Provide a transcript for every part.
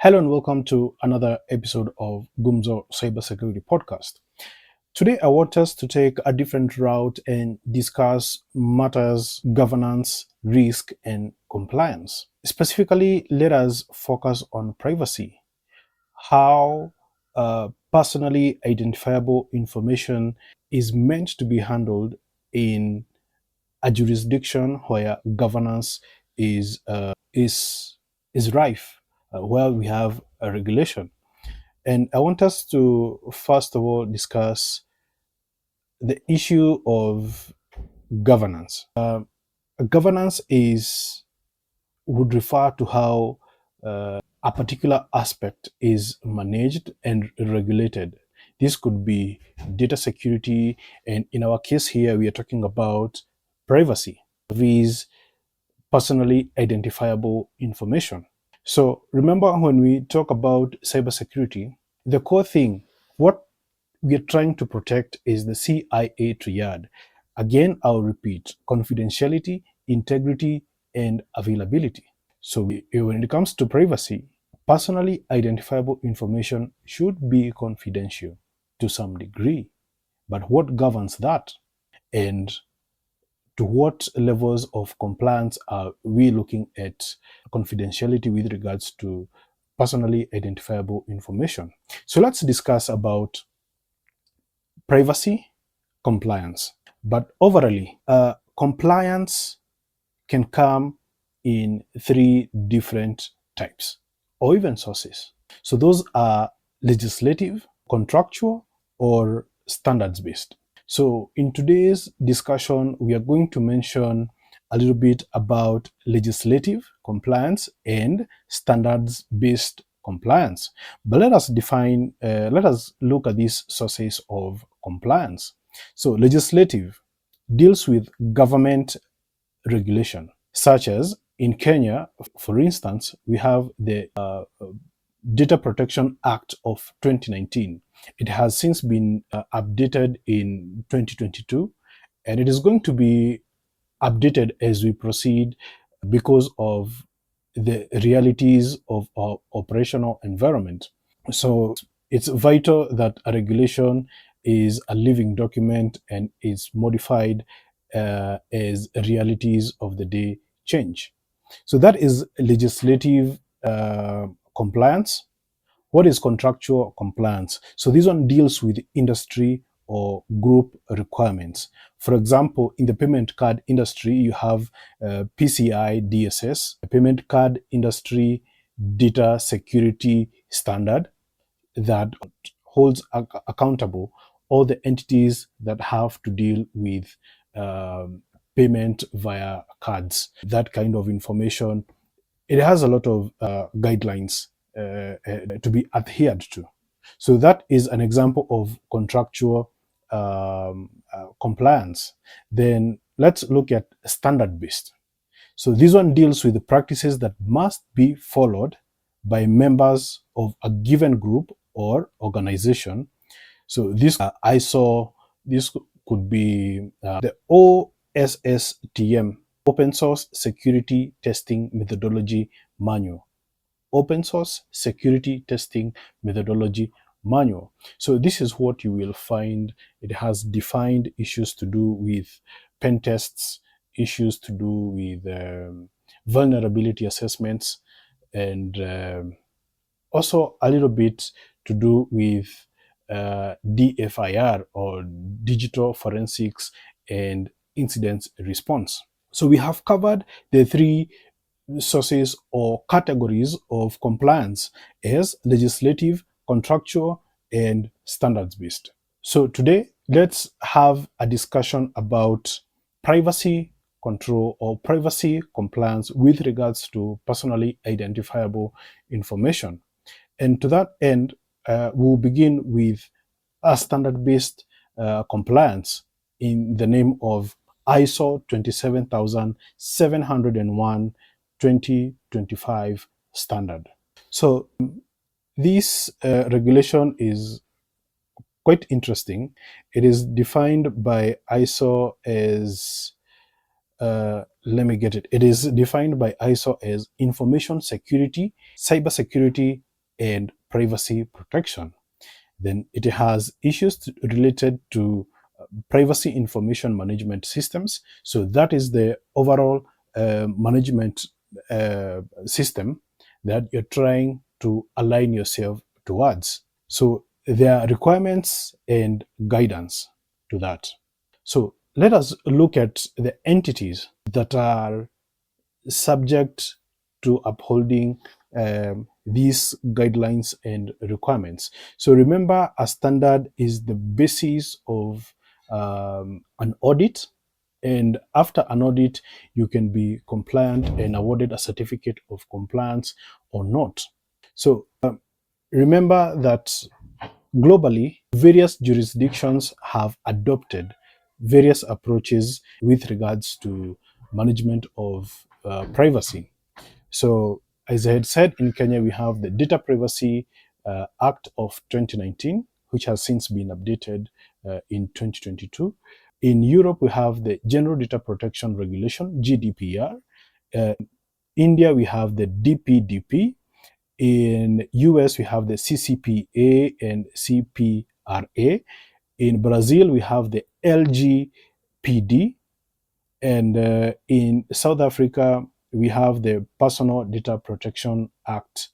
Hello and welcome to another episode of Gumzo Cybersecurity Podcast. Today, I want us to take a different route and discuss matters governance, risk, and compliance. Specifically, let us focus on privacy, how personally identifiable information is meant to be handled in a jurisdiction where governance is rife, where we have a regulation. And I want us to first of all discuss the issue of governance. Governance would refer to how a particular aspect is managed and regulated. This could be data security, and in our case here, we are talking about privacy, is personally identifiable information. So remember, when we talk about cybersecurity, the core thing, what we are trying to protect is the CIA triad. Again, I'll repeat: confidentiality, integrity, and availability. So when it comes to privacy, personally identifiable information should be confidential to some degree. But what governs that? And to what levels of compliance are we looking at confidentiality with regards to personally identifiable information? So let's discuss about privacy, compliance. But overall, compliance can come in three different types or even sources. So those are legislative, contractual, or standards based. So in today's discussion, we are going to mention a little bit about legislative compliance and standards based compliance. But let us look at these sources of compliance. So legislative deals with government regulation, such as in Kenya, for instance, we have the Data Protection Act of 2019. It has since been updated in 2022, and it is going to be updated as we proceed because of the realities of our operational environment. So it's vital that a regulation is a living document and is modified as realities of the day change. So that is legislative compliance. What is contractual compliance? So this one deals with industry or group requirements. For example, in the payment card industry, you have PCI DSS, the payment card industry data security standard that holds accountable all the entities that have to deal with payment via cards. That kind of information, it has a lot of guidelines to be adhered to. So that is an example of contractual compliance. Then let's look at standard based. So this one deals with the practices that must be followed by members of a given group or organization. So this ISO, this could be the OSSTM, Open Source Security Testing Methodology Manual. Open Source Security Testing Methodology Manual. So this is what you will find. It has defined issues to do with pen tests, issues to do with vulnerability assessments, and also a little bit to do with DFIR, or digital forensics and incident response. So we have covered the three sources or categories of compliance as legislative, contractual, and standards based. So today, let's have a discussion about privacy control or privacy compliance with regards to personally identifiable information. And to that end, we'll begin with a standard-based compliance in the name of ISO 27701 2025 standard. So this regulation is quite interesting. It is defined by ISO as let me get it. It is defined by ISO as Information Security, Cybersecurity and privacy protection. Then it has issues related to privacy information management systems. So that is the overall management system that you're trying to align yourself towards. So there are requirements and guidance to that. So let us look at the entities that are subject to upholding these guidelines and requirements. So remember, a standard is the basis of an audit, and after an audit, you can be compliant and awarded a certificate of compliance or not. So remember that globally, various jurisdictions have adopted various approaches with regards to management of privacy. So, as I had said, in Kenya, we have the Data Privacy Act of 2019, which has since been updated in 2022. In Europe, we have the General Data Protection Regulation, GDPR. India, we have the DPDP. In US, we have the CCPA and CPRA. In Brazil, we have the LGPD. And in South Africa, we have the Personal Data Protection Act,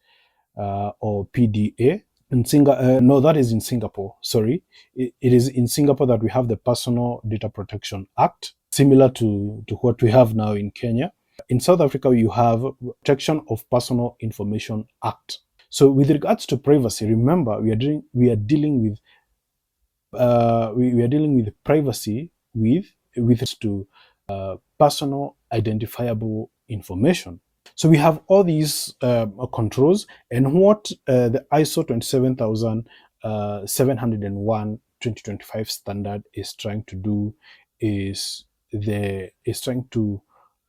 or PDA. No, that is in Singapore. Sorry, it is in Singapore that we have the Personal Data Protection Act, similar to what we have now in Kenya. In South Africa, you have Protection of Personal Information Act. So, with regards to privacy, remember we are dealing with privacy with to personal identifiable information. So we have all these controls, and what the ISO 27701 2025 standard is trying to do is trying to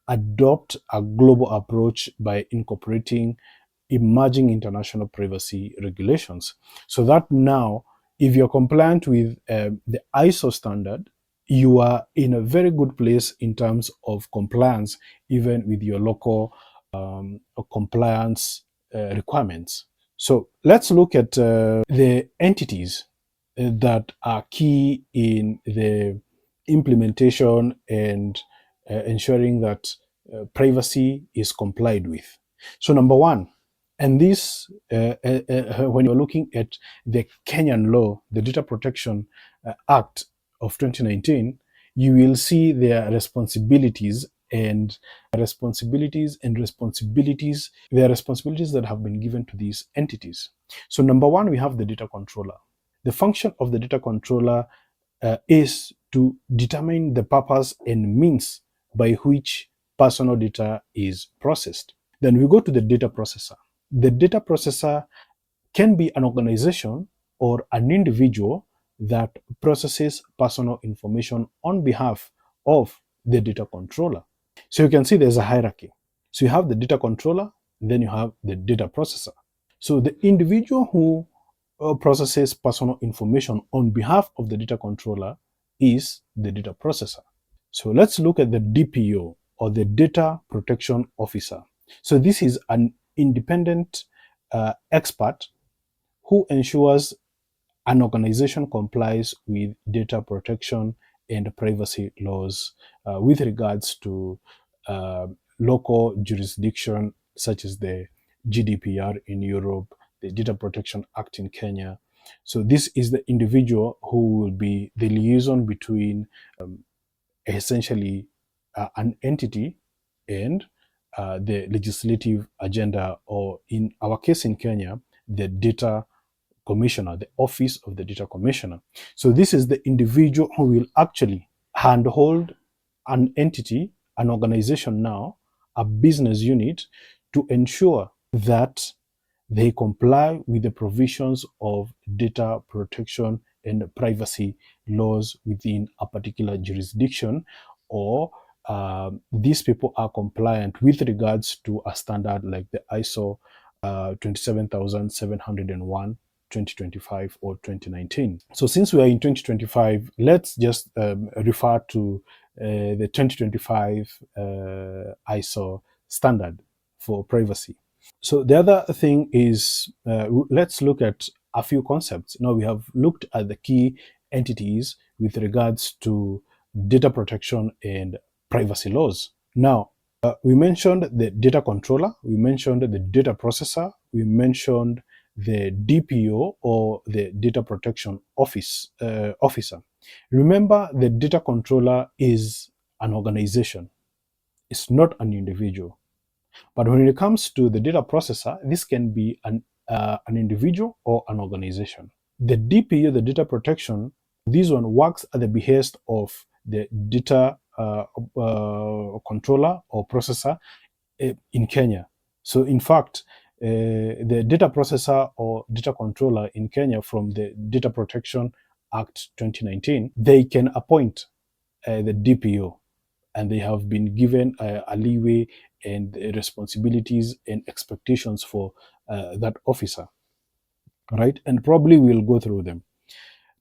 adopt a global approach by incorporating emerging international privacy regulations. So that now, if you're compliant with the ISO standard, you are in a very good place in terms of compliance, even with your local compliance requirements. So let's look at the entities that are key in the implementation and ensuring that privacy is complied with. So number one, and this, when you're looking at the Kenyan law, the Data Protection Act of 2019, you will see their responsibilities and responsibilities and responsibilities. There are responsibilities that have been given to these entities. So number one, we have the data controller. The function of the data controller is to determine the purpose and means by which personal data is processed. Then we go to the data processor. The data processor can be an organization or an individual that processes personal information on behalf of the data controller. So you can see there's a hierarchy. So you have the data controller, then you have the data processor. So the individual who processes personal information on behalf of the data controller is the data processor. So let's look at the DPO, or the Data Protection Officer. So this is an independent expert who ensures an organization complies with data protection and privacy laws with regards to local jurisdiction, such as the GDPR in Europe, the Data Protection Act in Kenya. So this is the individual who will be the liaison between essentially an entity and the legislative agenda, or in our case in Kenya, the data commissioner, the office of the data commissioner. So this is the individual who will actually handhold an entity, an organization now, a business unit, to ensure that they comply with the provisions of data protection and privacy laws within a particular jurisdiction, or these people are compliant with regards to a standard like the ISO 27701 2025 or 2019. So since we are in 2025, let's just refer to the 2025 ISO standard for privacy. So the other thing is, let's look at a few concepts. Now we have looked at the key entities with regards to data protection and privacy laws. Now, we mentioned the data controller, we mentioned the data processor, we mentioned the DPO, or the data protection officer. Remember, the data controller is an organization. It's not an individual. But when it comes to the data processor, this can be an individual or an organization. The DPU, the data protection, this one works at the behest of the data controller or processor in Kenya. So, in fact, the data processor or data controller in Kenya, from the Data Protection Act 2019, they can appoint the DPO, and they have been given a leeway and responsibilities and expectations for that officer, right? And probably we'll go through them.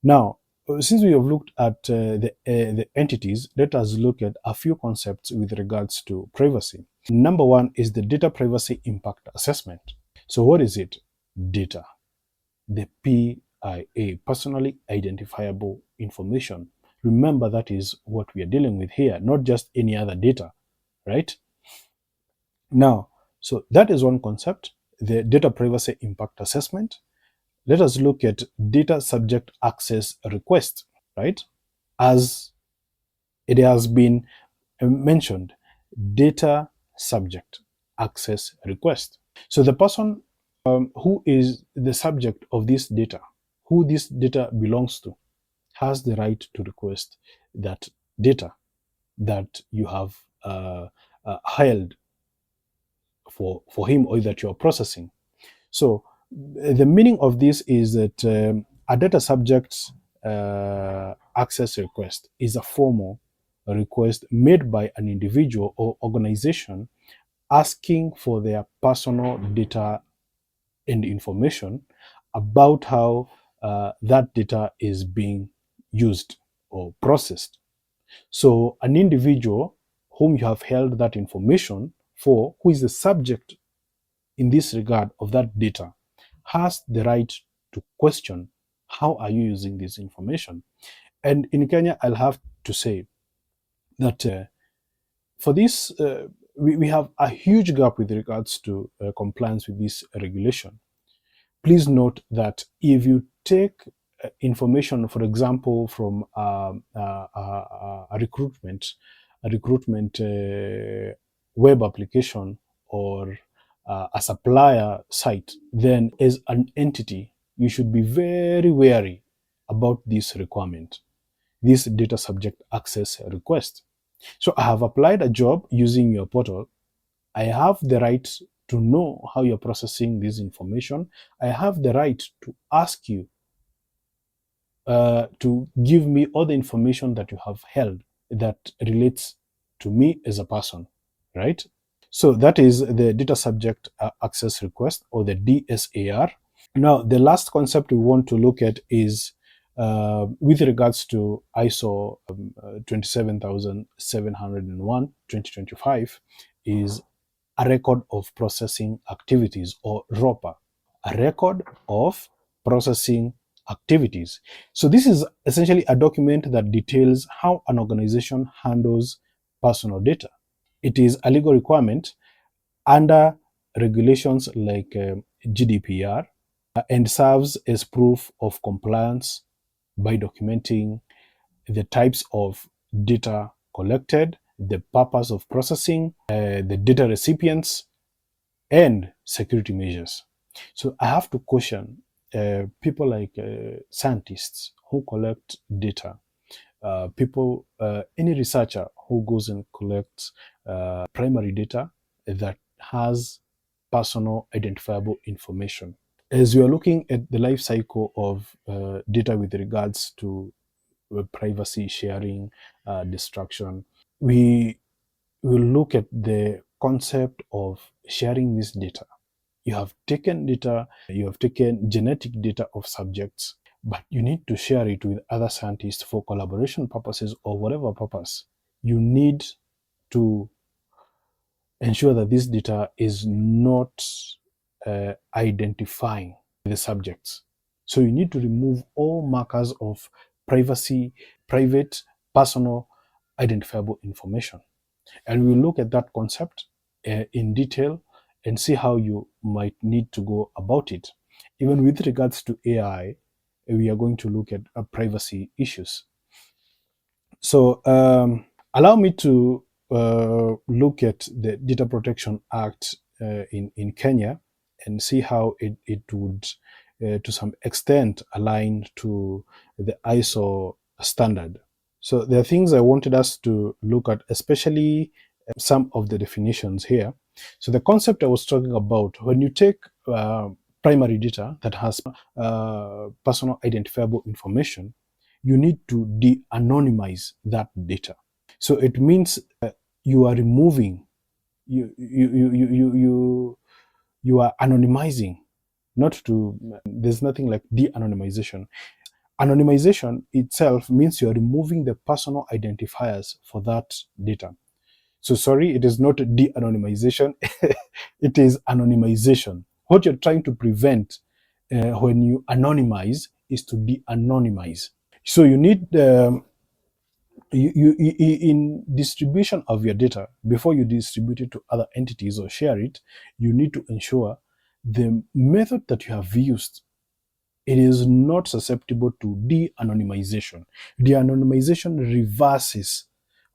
Now, since we have looked at the entities, let us look at a few concepts with regards to privacy. Number one is the data privacy impact assessment. So what is it? Data, the PIA, personally identifiable information. Remember, that is what we are dealing with here, not just any other data, right? Now, so that is one concept, the data privacy impact assessment. Let us look at data subject access request, right? As it has been mentioned, data subject access request. So the person who is the subject of this data, who this data belongs to, has the right to request that data that you have held for him, or that you're processing. So the meaning of this is that a data subject access request is a formal request made by an individual or organization asking for their personal data and information about how that data is being used or processed. So an individual whom you have held that information for, who is the subject in this regard of that data, has the right to question, how are you using this information? And in Kenya, I'll have to say that for this, we have a huge gap with regards to compliance with this regulation. Please note that if you take information, for example, from a recruitment web application, or a supplier site, then as an entity, you should be very wary about this requirement, this data subject access request. So I have applied a job using your portal. I have the right to know how you're processing this information. I have the right to ask you to give me all the information that you have held that relates to me as a person, right? So that is the data subject access request, or the DSAR. Now, the last concept we want to look at is with regards to ISO 27701 2025, is a record of processing activities, or ROPA, a record of processing activities. So this is essentially a document that details how an organization handles personal data. It is a legal requirement under regulations like GDPR, and serves as proof of compliance by documenting the types of data collected, the purpose of processing, the data recipients, and security measures. So I have to caution people like scientists who collect data, any researcher who goes and collects primary data that has personal identifiable information. As we are looking at the life cycle of data with regards to privacy, sharing, destruction, we will look at the concept of sharing this data. You have taken data, you have taken genetic data of subjects, but you need to share it with other scientists for collaboration purposes or whatever purpose. You need to ensure that this data is not identifying the subjects. So you need to remove all markers of privacy, private, personal, identifiable information. And we'll look at that concept in detail and see how you might need to go about it. Even with regards to AI, we are going to look at privacy issues. So allow me to look at the Data Protection Act in Kenya and see how it would, to some extent, align to the ISO standard. So there are things I wanted us to look at, especially some of the definitions here. So the concept I was talking about, when you take primary data that has personal identifiable information, you need to de-anonymize that data. So it means you are removing, you are anonymizing, not to, there's nothing like de-anonymization. Anonymization itself means you are removing the personal identifiers for that data. So sorry, it is not de-anonymization, it is anonymization. What you're trying to prevent when you anonymize is to de-anonymize. So you need in distribution of your data, before you distribute it to other entities or share it, you need to ensure the method that you have used, it is not susceptible to de-anonymization. De-anonymization reverses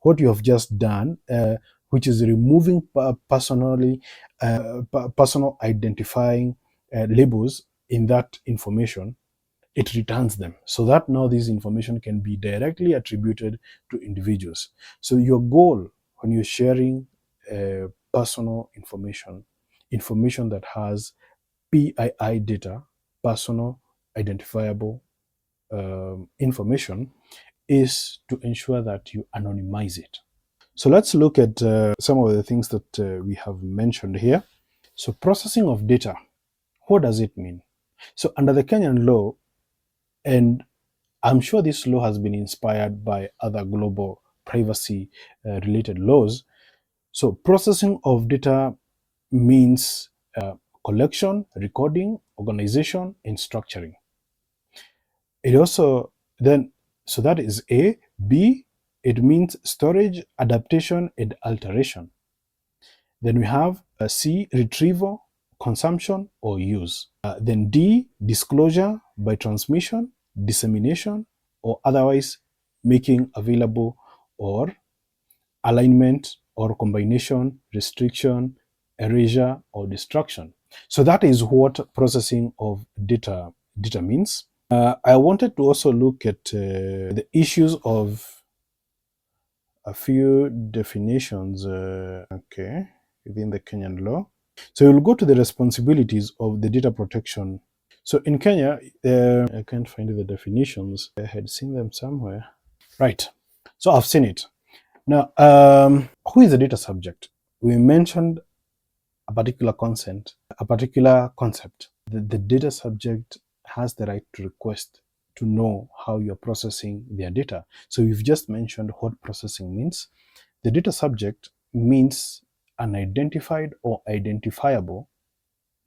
what you have just done, which is removing personal identifying labels in that information. It returns them so that now this information can be directly attributed to individuals. So your goal when you're sharing personal information that has PII data, personal identifiable information, is to ensure that you anonymize it. So let's look at some of the things that we have mentioned here. So processing of data, what does it mean? So under the Kenyan law, and I'm sure this law has been inspired by other global privacy related laws. So processing of data means collection, recording, organization, and structuring. It also then, so that is A. B, it means storage, adaptation, and alteration. Then we have C, retrieval, consumption, or use. Then D, disclosure by transmission, dissemination, or otherwise making available, or alignment or combination, restriction, erasure, or destruction. So that is what processing of data means. I wanted to also look at the issues of a few definitions, within the Kenyan law. So we'll go to the responsibilities of the data protection. So in Kenya, I can't find the definitions. I had seen them somewhere. Right. So I've seen it. Now, who is the data subject? We mentioned a particular a particular concept. The data subject has the right to request to know how you're processing their data. So we've just mentioned what processing means. The data subject means an identified or identifiable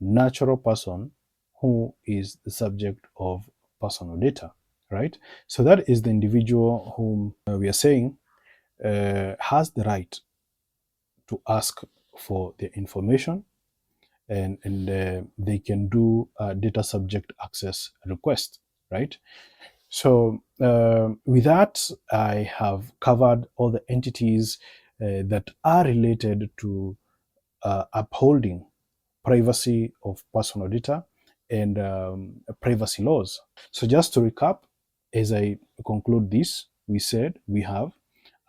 natural person who is the subject of personal data, right? So that is the individual whom we are saying has the right to ask for the information, and they can do a data subject access request, right? So with that, I have covered all the entities that are related to upholding privacy of personal data and privacy laws. So just to recap, as I conclude this, we said we have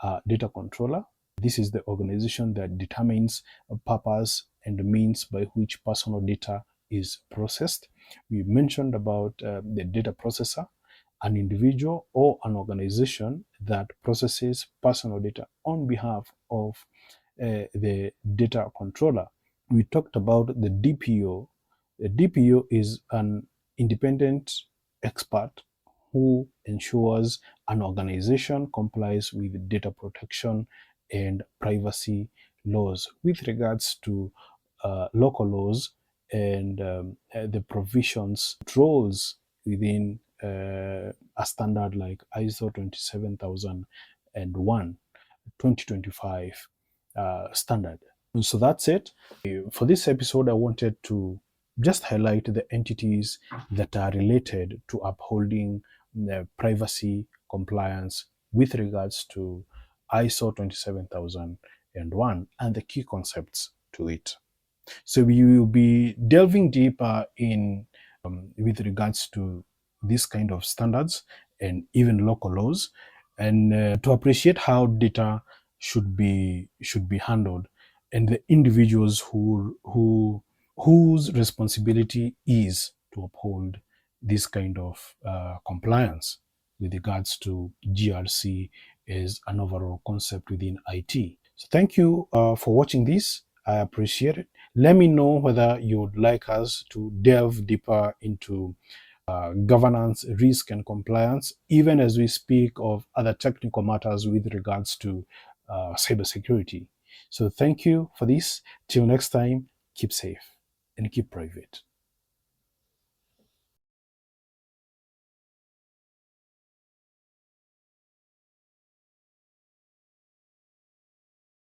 a data controller. This is the organization that determines a purpose and the means by which personal data is processed. We mentioned about the data processor, an individual or an organization that processes personal data on behalf of the data controller. We talked about the DPO. The DPO is an independent expert who ensures an organization complies with data protection and privacy laws with regards to local laws and the provisions, controls within a standard like ISO 27001 2025 standard. And so that's it. For this episode, I wanted to just highlight the entities that are related to upholding the privacy compliance with regards to ISO 27001 and the key concepts to it. So we will be delving deeper in with regards to this kind of standards and even local laws, and to appreciate how data should be handled, and the individuals whose responsibility is to uphold this kind of compliance with regards to GRC as an overall concept within IT. So thank you for watching this. I appreciate it. Let me know whether you would like us to delve deeper into governance, risk, and compliance, even as we speak of other technical matters with regards to cybersecurity. So thank you for this. Till next time, keep safe and keep private.